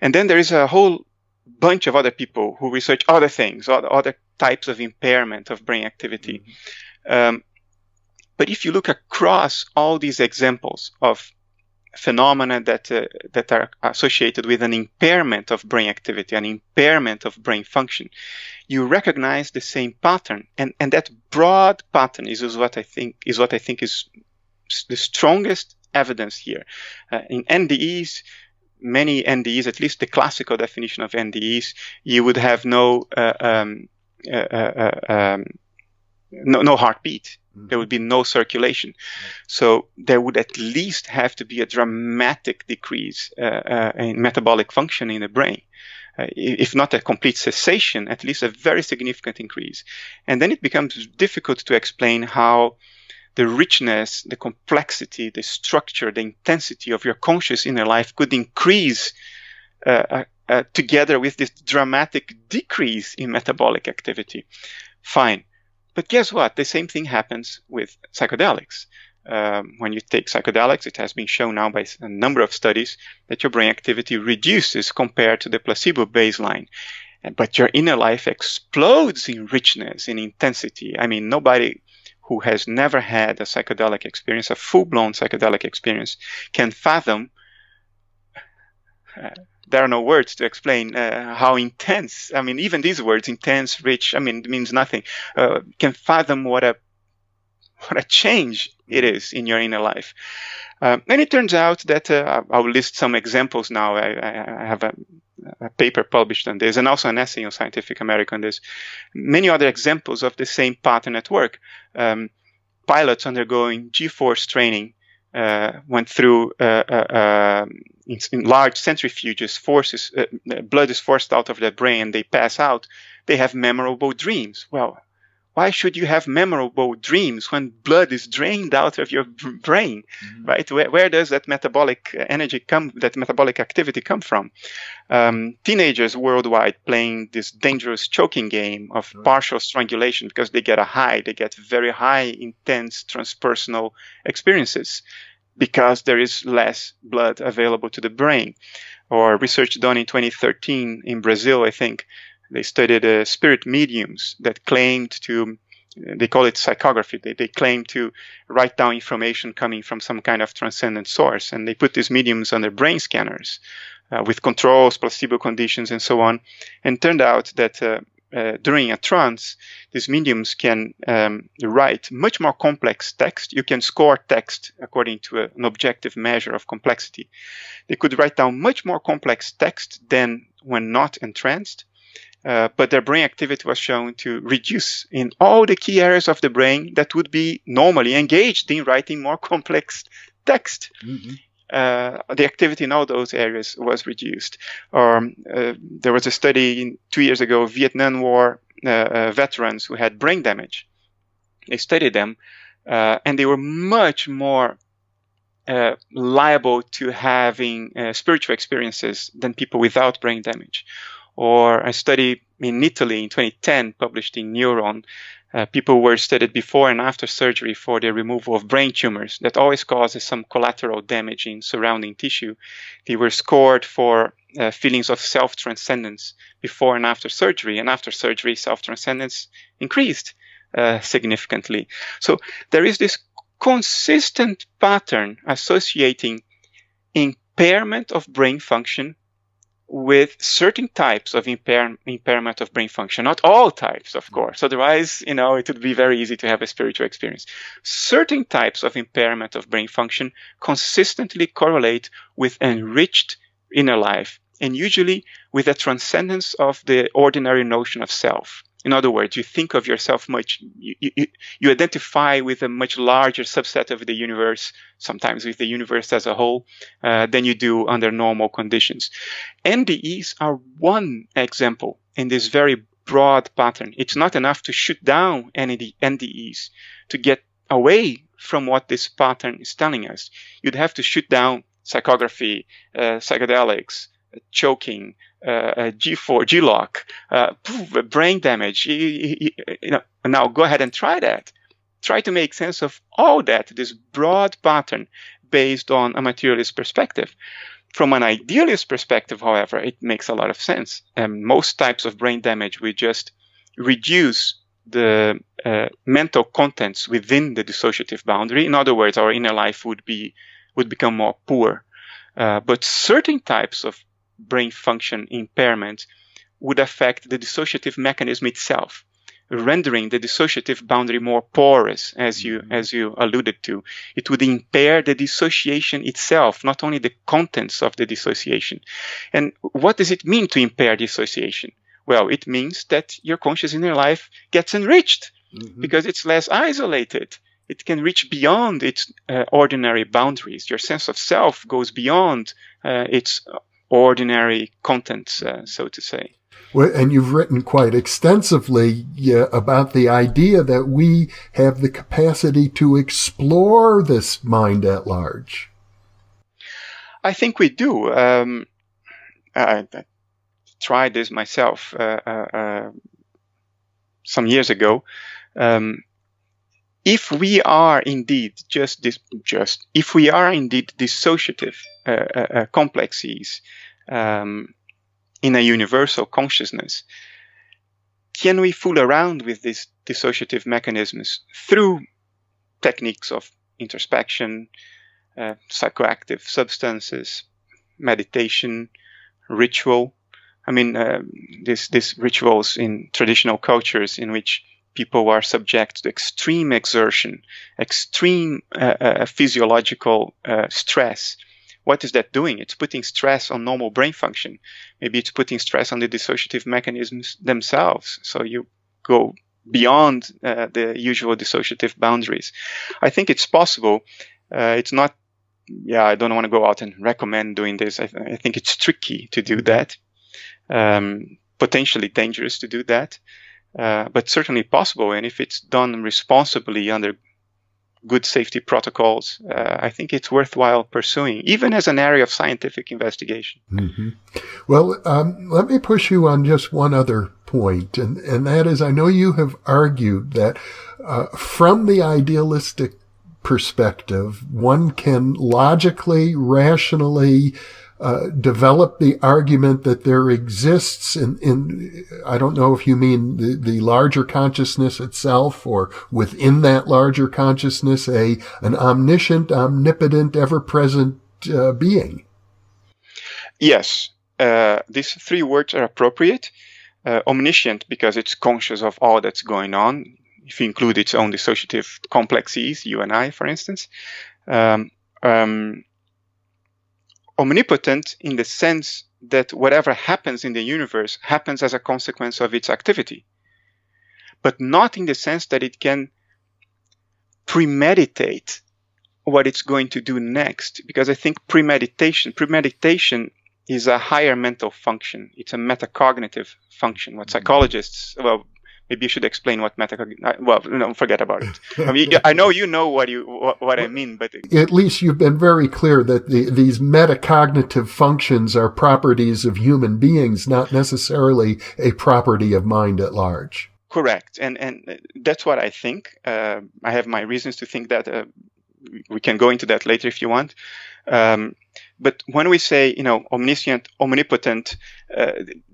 then there is a whole bunch of other people who research other things, other types of impairment of brain activity. But if you look across all these examples of phenomena that are associated with an impairment of brain activity, an impairment of brain function, you recognize the same pattern, and that broad pattern is what I think is the strongest evidence here. In NDEs, many NDEs, at least the classical definition of NDEs, you would have no heartbeat. There would be no circulation. So there would at least have to be a dramatic decrease in metabolic function in the brain. If not a complete cessation, at least a very significant increase. And then it becomes difficult to explain how the richness, the complexity, the structure, the intensity of your conscious inner life could increase together with this dramatic decrease in metabolic activity. Fine. But guess what? The same thing happens with psychedelics. When you take psychedelics, it has been shown now by a number of studies that your brain activity reduces compared to the placebo baseline. But your inner life explodes in richness, in intensity. I mean, nobody who has never had a psychedelic experience, a full-blown psychedelic experience, can fathom, there are no words to explain how intense, I mean, even these words, intense, rich, I mean, it means nothing, can fathom what a change it is in your inner life. And it turns out that I'll list some examples now. I have a paper published on this, and also an essay on Scientific American on this. Many other examples of the same pattern at work. Pilots undergoing G-force training went through in large centrifuges, blood is forced out of their brain, and they pass out. They have memorable dreams. Well, why should you have memorable dreams when blood is drained out of your brain, right? Where does that metabolic energy come, that metabolic activity come from? Teenagers worldwide playing this dangerous choking game of partial strangulation because they get very high, intense, transpersonal experiences because there is less blood available to the brain. Or research done in 2013 in Brazil, I think, they studied spirit mediums that claimed to, they call it psychography, they claim to write down information coming from some kind of transcendent source. And they put these mediums under brain scanners with controls, placebo conditions, and so on. And turned out that during a trance, these mediums can write much more complex text. You can score text according to an objective measure of complexity. They could write down much more complex text than when not entranced. But their brain activity was shown to reduce in all the key areas of the brain that would be normally engaged in writing more complex text. The activity in all those areas was reduced. There was a study 2 years ago, Vietnam War veterans who had brain damage. They studied them, and they were much more liable to having spiritual experiences than people without brain damage. Or a study in Italy in 2010 published in Neuron. People were studied before and after surgery for the removal of brain tumors that always causes some collateral damage in surrounding tissue. They were scored for feelings of self-transcendence before and after surgery. And after surgery, self-transcendence increased significantly. So there is this consistent pattern associating impairment of brain function with certain types of impairment of brain function. Not all types, of course. Otherwise, it would be very easy to have a spiritual experience. Certain types of impairment of brain function consistently correlate with enriched inner life, and usually with a transcendence of the ordinary notion of self. In other words, you think of yourself you identify with a much larger subset of the universe, sometimes with the universe as a whole, than you do under normal conditions. NDEs are one example in this very broad pattern. It's not enough to shoot down NDEs to get away from what this pattern is telling us. You'd have to shoot down psychography, psychedelics, choking, G-lock, brain damage. Now go ahead and try that. Try to make sense of all that, this broad pattern based on a materialist perspective. From an idealist perspective, however, it makes a lot of sense. Most types of brain damage will just reduce the mental contents within the dissociative boundary. In other words, our inner life would become more poor. But certain types of brain function impairment would affect the dissociative mechanism itself, rendering the dissociative boundary more porous, as you alluded to. It would impair the dissociation itself, not only the contents of the dissociation. And what does it mean to impair dissociation? Well, it means that your conscious inner life gets enriched because it's less isolated. It can reach beyond its ordinary boundaries. Your sense of self goes beyond its ordinary contents, so to say. Well, and you've written quite extensively about the idea that we have the capacity to explore this mind at large. I think we do. I tried this myself some years ago. If we are indeed if we are indeed dissociative complexes in a universal consciousness, can we fool around with these dissociative mechanisms through techniques of introspection, psychoactive substances, meditation, ritual? I mean, these rituals in traditional cultures in which people are subject to extreme exertion, extreme physiological stress. What is that doing? It's putting stress on normal brain function. Maybe it's putting stress on the dissociative mechanisms themselves. So you go beyond the usual dissociative boundaries. I think it's possible. It's not, I don't want to go out and recommend doing this. I think it's tricky to do that. Potentially dangerous to do that. But certainly possible. And if it's done responsibly under good safety protocols, I think it's worthwhile pursuing, even as an area of scientific investigation. Mm-hmm. Well, let me push you on just one other point, and that is, I know you have argued that from the idealistic perspective, one can logically, rationally develop the argument that there exists in I don't know if you mean the larger consciousness itself or within that larger consciousness, an omniscient, omnipotent, ever-present being. Yes. These three words are appropriate. Omniscient, because it's conscious of all that's going on, if you include its own dissociative complexes, you and I, for instance. Omnipotent in the sense that whatever happens in the universe happens as a consequence of its activity, but not in the sense that it can premeditate what it's going to do next, because I think premeditation is a higher mental function. It's a metacognitive function. What psychologists, maybe you should explain what forget about it. I mean, I know you know what I mean, but at least you've been very clear that these metacognitive functions are properties of human beings, not necessarily a property of mind at large. Correct, and that's what I think. I have my reasons to think that. We can go into that later if you want. But when we say, omniscient, omnipotent,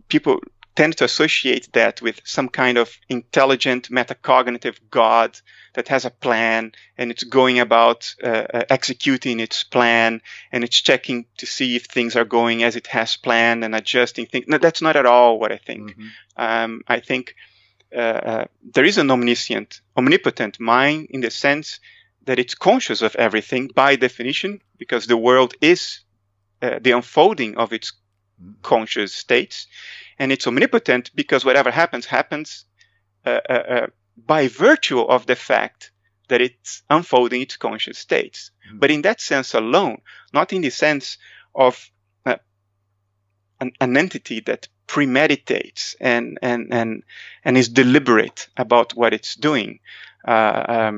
people tend to associate that with some kind of intelligent, metacognitive God that has a plan and it's going about executing its plan and it's checking to see if things are going as it has planned and adjusting things. No, that's not at all what I think. Mm-hmm. I think there is an omniscient, omnipotent mind in the sense that it's conscious of everything by definition, because the world is the unfolding of its conscious states. And it's omnipotent because whatever happens by virtue of the fact that it's unfolding its conscious states. But in that sense alone, not in the sense of an entity that premeditates and is deliberate about what it's doing. A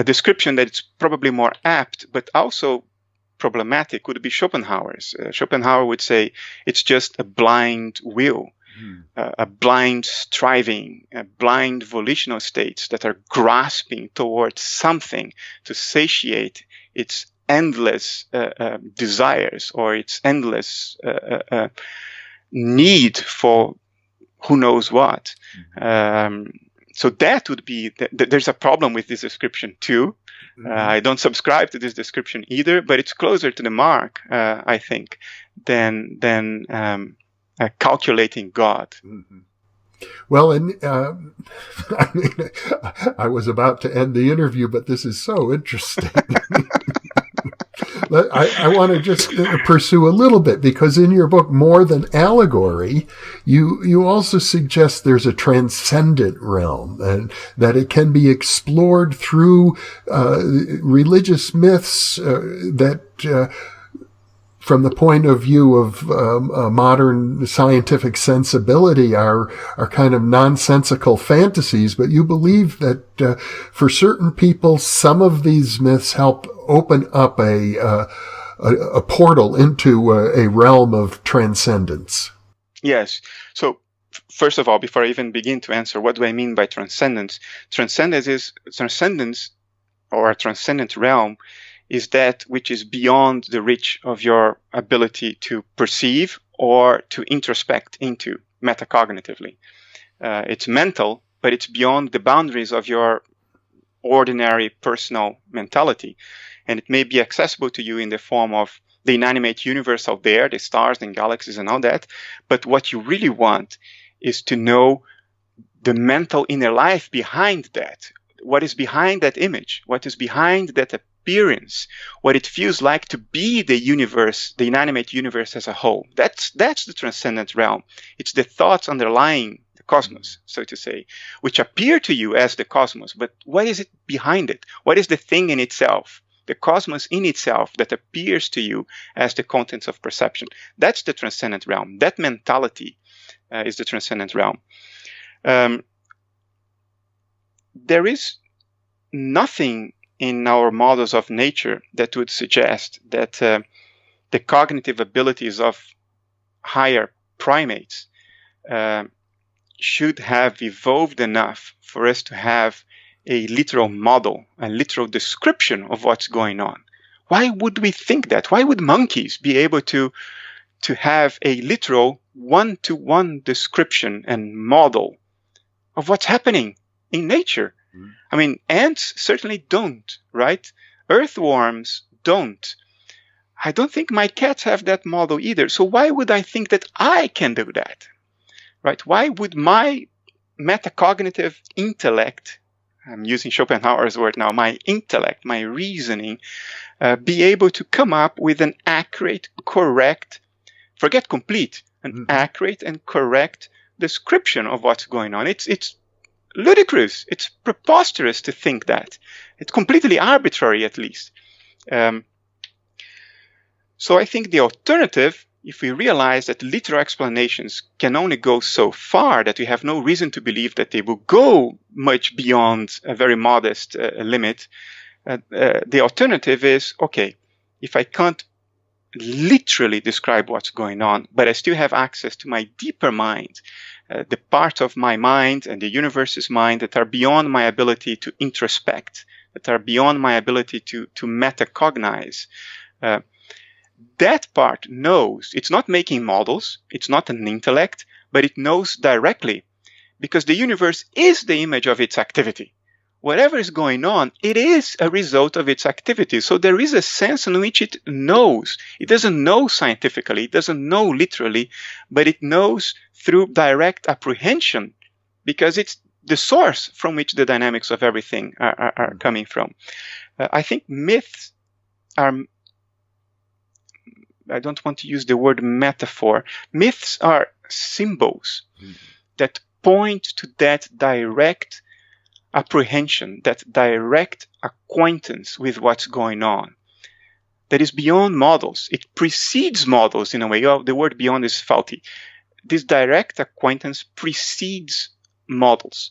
description that is probably more apt, but also problematic, would be Schopenhauer's. Schopenhauer would say it's just a blind will, a blind striving, a blind volitional states that are grasping towards something to satiate its endless desires or its endless need for who knows what. So that would be, there's a problem with this description too. I don't subscribe to this description either, but it's closer to the mark, I think, than calculating God. Well, and I mean, I was about to end the interview, but this is so interesting. I want to just pursue a little bit, because in your book, More Than Allegory, you also suggest there's a transcendent realm, and that it can be explored through religious myths that from the point of view of modern scientific sensibility are kind of nonsensical fantasies, but you believe that for certain people, some of these myths help open up a portal into a realm of transcendence. Yes. So first of all, before I even begin to answer, what do I mean by transcendence? Transcendence or a transcendent realm is that which is beyond the reach of your ability to perceive or to introspect into metacognitively. It's mental, but it's beyond the boundaries of your ordinary personal mentality. And it may be accessible to you in the form of the inanimate universe out there, the stars and galaxies and all that. But what you really want is to know the mental inner life behind that. What is behind that image? What is behind that appearance? What it feels like to be the universe, the inanimate universe as a whole. That's the transcendent realm. It's the thoughts underlying the cosmos, so to say, which appear to you as the cosmos. But what is it behind it? What is the thing in itself? The cosmos in itself that appears to you as the contents of perception. That's the transcendent realm. That mentality is the transcendent realm. There is nothing in our models of nature that would suggest that the cognitive abilities of higher primates should have evolved enough for us to have a literal model, a literal description of what's going on. Why would we think that? Why would monkeys be able to have a literal one-to-one description and model of what's happening in nature? I mean, ants certainly don't, right? Earthworms don't. I don't think my cats have that model either. So why would I think that I can do that, right? Why would my metacognitive intellect, I'm using Schopenhauer's word now, my intellect, my reasoning, be able to come up with an accurate, correct, forget complete, an accurate and correct description of what's going on? It's ludicrous. It's preposterous to think that. It's completely arbitrary, at least. So I think the alternative, if we realize that literal explanations can only go so far, that we have no reason to believe that they will go much beyond a very modest limit, the alternative is, okay, if I can't literally describe what's going on, but I still have access to my deeper mind, the part of my mind and the universe's mind that are beyond my ability to introspect, that are beyond my ability to metacognize. That part knows. It's not making models. It's not an intellect, but it knows directly, because the universe is the image of its activity. Whatever is going on, it is a result of its activity. So there is a sense in which it knows. It doesn't know scientifically. It doesn't know literally, but it knows through direct apprehension, because it's the source from which the dynamics of everything are coming from. I think myths are, I don't want to use the word metaphor. Myths are symbols. that point to that direct apprehension, that direct acquaintance with what's going on, that is beyond models. It precedes models in a way. Oh, the word beyond is faulty. This direct acquaintance precedes models.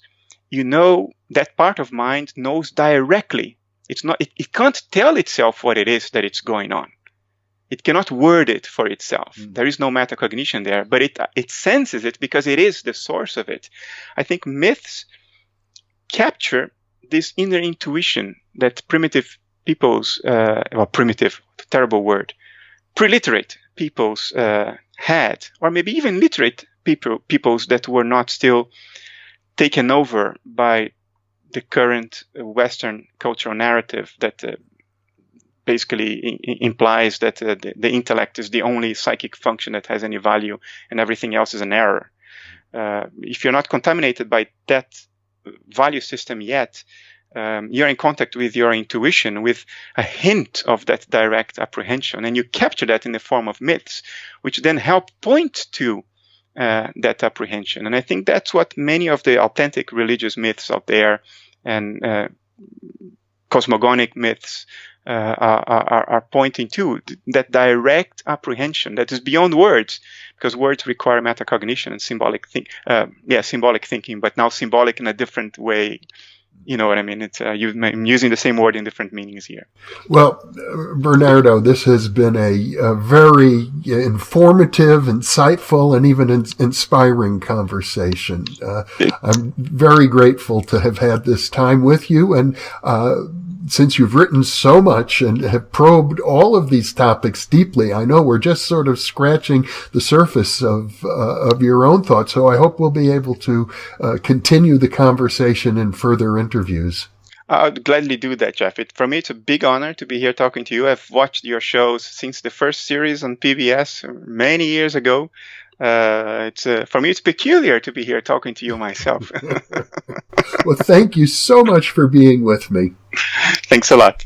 You know, that part of mind knows directly. It can't tell itself what it is that it's going on. It cannot word it for itself. There is no metacognition there, but it senses it because it is the source of it. I think myths capture this inner intuition that primitive peoples, primitive, terrible word, preliterate peoples had, or maybe even literate peoples that were not still taken over by the current Western cultural narrative that basically implies that the intellect is the only psychic function that has any value and everything else is an error. If you're not contaminated by that value system yet, you're in contact with your intuition, with a hint of that direct apprehension, and you capture that in the form of myths, which then help point to that apprehension. And I think that's what many of the authentic religious myths out there and cosmogonic myths are pointing to, that direct apprehension that is beyond words, because words require metacognition and symbolic thinking, but now symbolic in a different way. You know what I mean? I'm using the same word in different meanings here. Well, Bernardo, this has been a very informative, insightful, and even inspiring conversation. I'm very grateful to have had this time with you. And since you've written so much and have probed all of these topics deeply, I know we're just sort of scratching the surface of your own thoughts. So I hope we'll be able to continue the conversation in further interviews. I'd gladly do that, Jeff. For me, it's a big honor to be here talking to you. I've watched your shows since the first series on PBS many years ago. For me, it's peculiar to be here talking to you myself. Well, thank you so much for being with me. Thanks a lot.